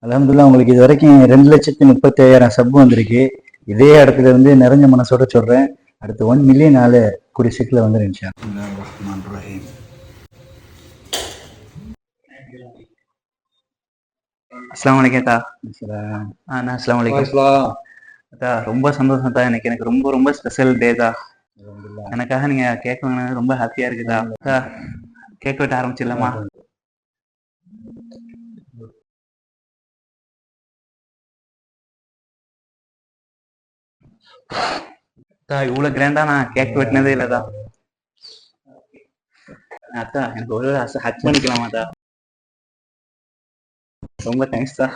அல்ஹம்துலில்லாஹ் உங்களுக்கு இது வரைக்கும் 2,35,000 சப் வந்திருக்கு. இதே இடத்துல இருந்து நிறைஞ்ச மனசோட சொல்றேன். அடுத்து 1 மில்லியன் ஆளு கூடிய சீக்கிரம் வந்துடும் இன்ஷா அல்லாஹ். அஸ்ஸலாமு அலைக்கும் அக்கா. அஸ்ஸலாம். அஸ்ஸலாமு அலைக்கும் அக்கா. ரொம்ப சந்தோஷம் தான். எனக்கு ரொம்ப ரொம்ப ஸ்பெஷல் டே தான். எனக்காக நீங்க கேக் வாங்கினது ரொம்ப ஹாப்பியா இருக்குதா அக்கா. கேக் வெட்ட ஆரம்பிச்சிடலாமா? அக்கா இவ்வளவு கிராண்டா நான் கேக் வெட்டினதே இல்லதா அக்கா. எனக்கு ஒரு ஹக் பண்ணிக்கலாமா அக்கா? ரொம்ப தேங்க்ஸ் தான்.